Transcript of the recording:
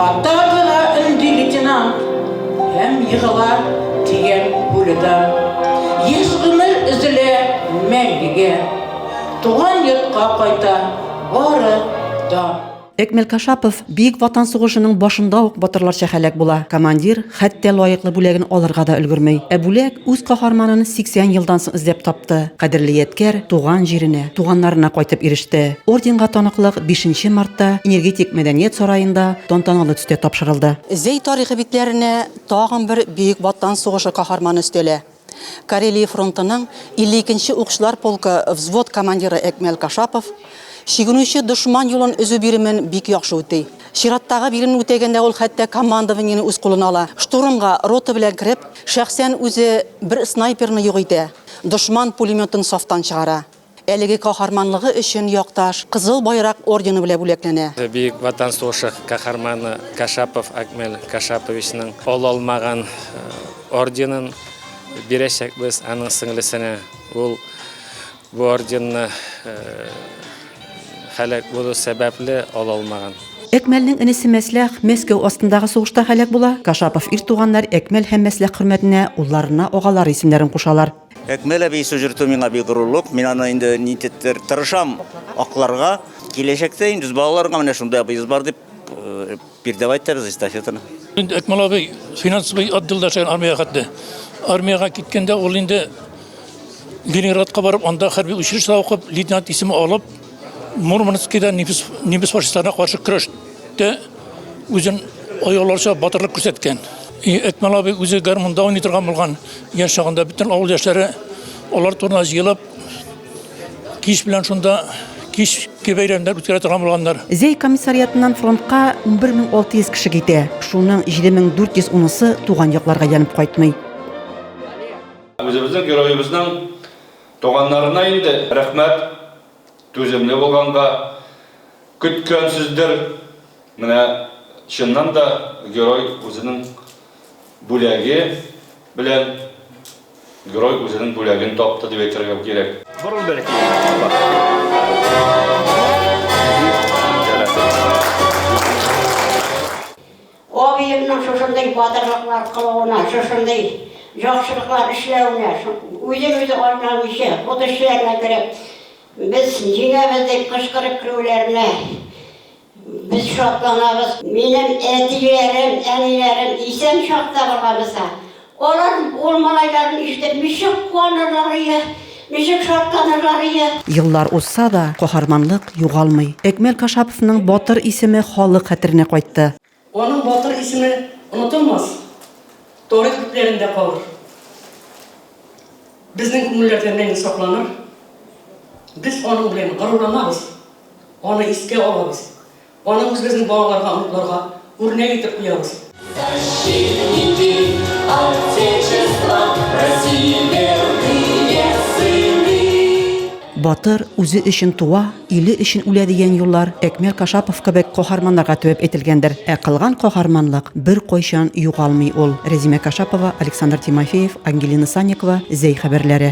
Ата-атыға үнді лейтенант, hem yığıla tiyen buludan. Еш ғымыр üzüle мәңгіге, туған yurtқа қайта бары да. Экмел Кашапов Бийик Ватан сугышының башында ук батырларча хәлак була. Командир хәтта лаеклы бүләген алырга да өлгермәй. Бүләк үз каһарманын 80 елдан соң эзләп тапты. Кадерле яткәр туган җиренә, туганнарына кайтып иреште. Орденга таныклык 5 мартта Энергетик мәдәният сараенда тантаналы төстә тапшырылды. Зәй тарихы битләренә тагын бер Бийик Ватан сугышы каһарманы өстәлә. Карелия фронтының 52-нче укчылар полкы взвод командиры Экмел Кашапов шигенүче дошман юлын өзү биремен бик яхшы үти. Чираттагы бирен үтәгәндә ул хәтта командованиене үз кулына ала. Штурмга рота белән кирип, шәхсән үзе бер снайперны юк итә. Дошман пулеметын сафтан чыгара. Әлеге каһарманлыгы өчен якташ Кызыл байрак ордены белән бүләкләнә. Бийик Ватан сугышы каһарманы Кашапов Экмел Кашаповичның алмаган орденын бирәчәк без аның сеңлесенә. Ул бу орденны хәлак булу сәбәпле алмаган. Экмелнең инесе Мәсләх Мәскәү астындагы сугышта хәлак була. Кашапов ир туганнар Экмел һәм Мәсләх хөрмәтенә улларына агалар исемнәрен кушалар. Экмел әби сөҗүртү миңа бик горурлык. Мин аны инде нитеттер тырышам акларга. Киләчәктә инде балаларга менә шундай быйыз бар дип передавать тарыз эстафетаны. Инде Экмел әби финансовый отделда армияга китте. Армияга киткәндә ул инде Ленинградка барып, анда хәрби училище укып, лейтенант исеме алып, Мурманскида немец фашистларына каршы көрәштә үзен аякларча батырлык күрсәткән. Экмел әби үзе гармунда уйный торган булган яшь чагында бөтен авыл яшьләре алар турына җыелып, кич белән шунда кич бәйрәмнәр үткәрә торган булганнар. Зәй комиссариятыннан фронтка 1600 кеше китә. Шуның 7410-сы туган якларга янып кайтмый. Үзебезнең героебезнең туганнарына инде рәхмәт. Түземле булганга көткәнсездер. Менә чыннан да герой үзенең бүләге белән герой үзенең бүләген тапты дип әйтергә кирәк. Борын бәлки. Абыемның шушындай батырлыклар кылуына, шушындай яхшылыклар эшләүенә, үзе арнамыйча, бу эшләргә кирәк. Biz җиңәбез дип кычкырып кирүләренә biz шатланабыз. Минем әтиләрем, әниләрем исән чакта барганбызга. Алар ул малайларны ишетеп ничек куанырлар иде, ничек шатланырлар иде. Еллар узса да каһарманлык югалмый. Экмел Кашаповның батыр исеме халык хәтеренә кайтты. Аның батыр исеме онытылмас. Тарих битләрендә калыр. Безнең күңелләрдә мәңге сакланыр. Biz onun белән горурланабыз, аны искә алабыз. Аны үзебезнең балаларга, оныкларга үрнәк итеп куябыз. Батыр үзе өчен туа, иле өчен үлә дигән юллар Экмел Кашапов кебек каһарманнарга төбәп әйтелгәндер. Кылган каһарманлык бер кайчан югалмый ул. Резима Кашапова, Александр Тимофеев, Ангелина Санникова, Зәй хәбәрләре.